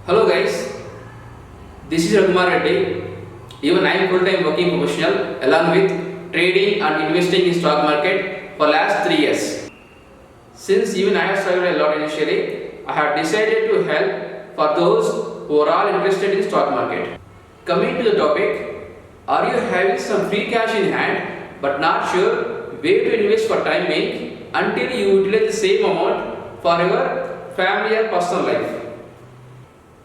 Hello guys, this is Raghunar Reddy. Even I am full-time working professional along with trading and investing in stock market for last 3 years. Since even I have struggled a lot initially, I have decided to help for those who are all interested in stock market. Coming to the topic, are you having some free cash in hand but not sure where to invest for time being until you utilize the same amount for your family or personal life?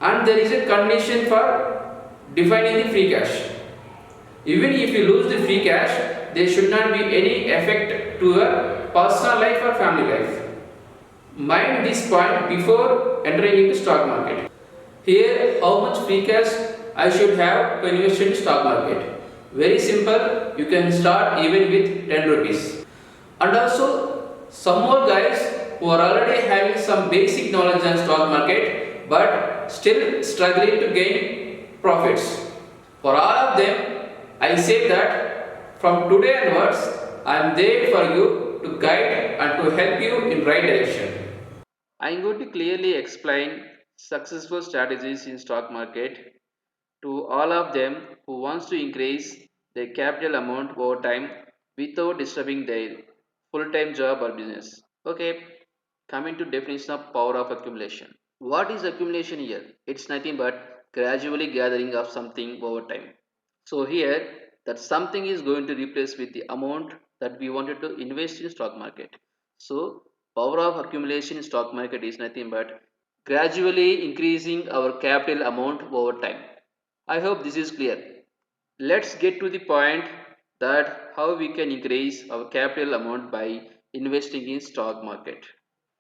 And there is a condition for defining the free cash. Even if you lose the free cash, there should not be any effect to your personal life or family life. Mind this point before entering into stock market. Here, how much free cash I should have to invest in stock market? Very simple. You can start even with 10 rupees. And also, some more guys who are already having some basic knowledge on stock market but still struggling to gain profits. For all of them, I say that from today onwards, I am there for you to guide and to help you in right direction. I am going to clearly explain successful strategies in stock market to all of them who wants to increase their capital amount over time without disturbing their full-time job or business. Okay, coming to definition of power of accumulation. What is accumulation here? It's nothing but gradually gathering of something over time. So here that something is going to replace with the amount that we wanted to invest in stock market. So power of accumulation in stock market is nothing but gradually increasing our capital amount over time. I hope this is clear. Let's get to the point that how we can increase our capital amount by investing in stock market.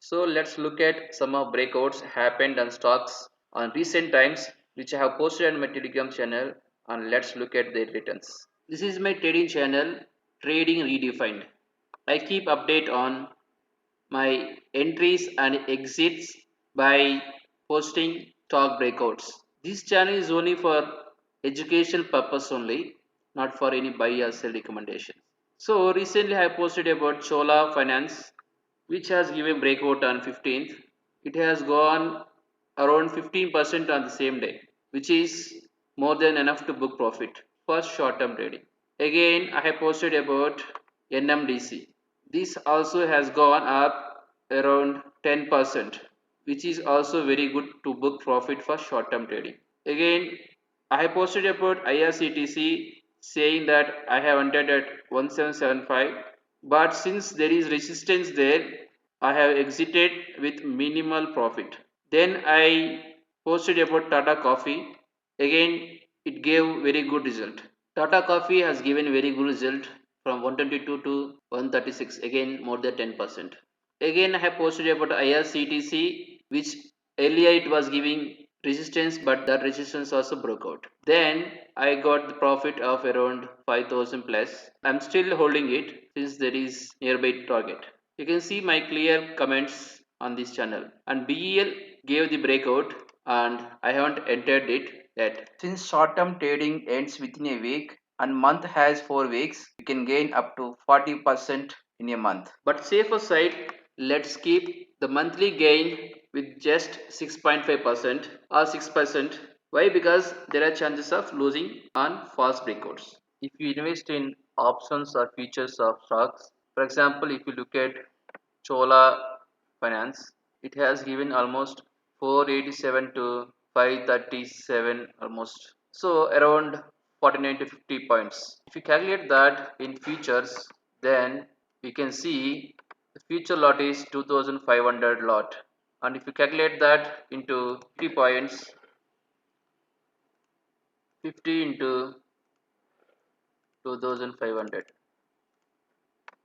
So let's look at some of breakouts happened on stocks on recent times which I have posted on my Telegram channel, and let's look at their returns. This is my trading channel, Trading Redefined. I keep update on my entries and exits by posting stock breakouts. This channel is only for educational purpose only, not for any buy or sell recommendation. So recently I posted about Chola Finance, which has given breakout on 15th. It has gone around 15% on the same day, which is more than enough to book profit for short term trading. Again, I have posted about NMDC. This also has gone up around 10%, which is also very good to book profit for short term trading. Again, I have posted about IRCTC saying that I have entered at 1775, but since there is resistance there, I have exited with minimal profit. Then I posted about Tata Coffee. Again, it gave very good result. Tata Coffee has given very good result from 122 to 136, again more than 10%. Again, I have posted about IRCTC, which earlier it was giving resistance, but that resistance also broke out. Then I got the profit of around 5,000 plus. I'm still holding it since there is nearby target. You can see my clear comments on this channel. And BEL gave the breakout and I haven't entered it yet. Since short term trading ends within a week and month has 4 weeks, you can gain up to 40% in a month. But safer side, let's keep the monthly gain with just 6.5% or 6%. Why? Because there are chances of losing on false breakouts. If you invest in options or futures of stocks, for example, if you look at Chola Finance, it has given almost 487 to 537 almost. So around 49 to 50 points. If you calculate that in futures, then we can see the future lot is 2500 lot. And if you calculate that into 50 points, 50 into 2500,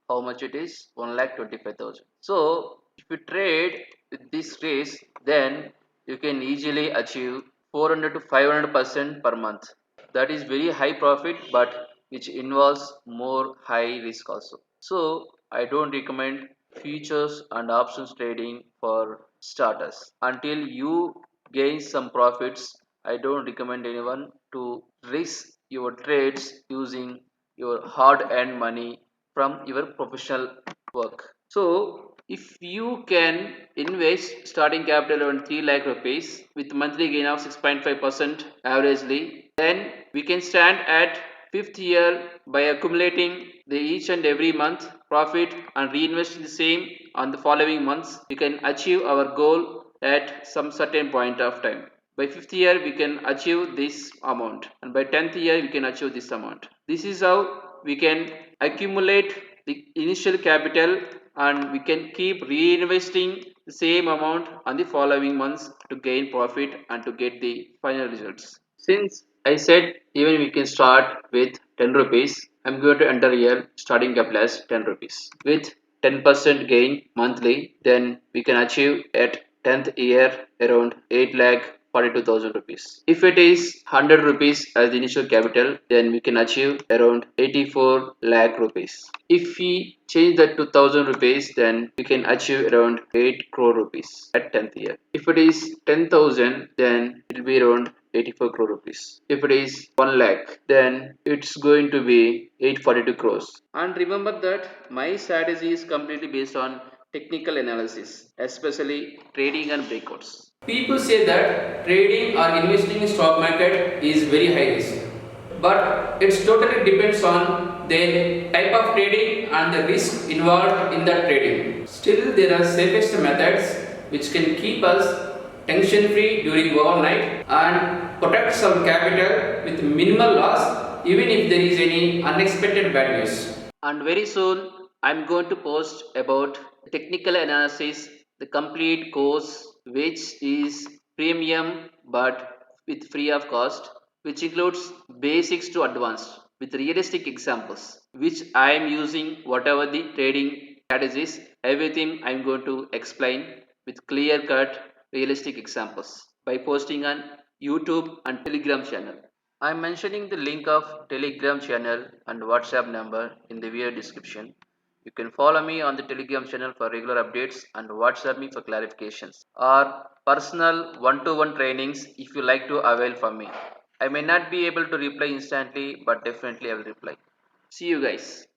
how much it is? 1,25,000. So if you trade with this race, then you can easily achieve 400 to 500% per month. That is very high profit, but which involves more high risk also. So I don't recommend futures and options trading for starters. Until you gain some profits, I don't recommend anyone to risk your trades using your hard earned money from your professional work. So If you can invest starting capital around 3 lakh rupees with monthly gain of 6.5% averagely, then we can stand at fifth year by accumulating the each and every month profit and reinvest the same on the following months. We can achieve our goal at some certain point of time. By fifth year we can achieve this amount, and by 10th year we can achieve this amount. This is how we can accumulate the initial capital, and we can keep reinvesting the same amount on the following months to gain profit and to get the final results. Since I said even we can start with 10 rupees, I'm going to enter here starting capital as 10 rupees. With 10% gain monthly, then we can achieve at 10th year around 8 lakh 42,000 rupees. If it is 100 rupees as the initial capital, then we can achieve around 84 lakh rupees. If we change that to 1000 rupees, then we can achieve around 8 crore rupees at 10th year. If it is 10,000, then it will be around 84 crore rupees. If it is 1 lakh, then it's going to be 842 crores. And remember that my strategy is completely based on technical analysis, especially trading and breakouts. People say that trading or investing in stock market is very high risk, but it totally depends on the type of trading and the risk involved in that trading. Still, there are safest methods which can keep us tension free during overnight and protect some capital with minimal loss even if there is any unexpected bad news. And very soon I'm going to post about technical analysis, the complete course which is premium but with free of cost, which includes basics to advanced with realistic examples, which I am using whatever the trading strategies, everything I'm going to explain with clear cut realistic examples by posting on YouTube and Telegram channel. I'm mentioning the link of Telegram channel and WhatsApp number in the video description. You can follow me on the Telegram channel for regular updates and WhatsApp me for clarifications or personal one-to-one trainings if you like to avail from me. I may not be able to reply instantly, but definitely I will reply. See you guys.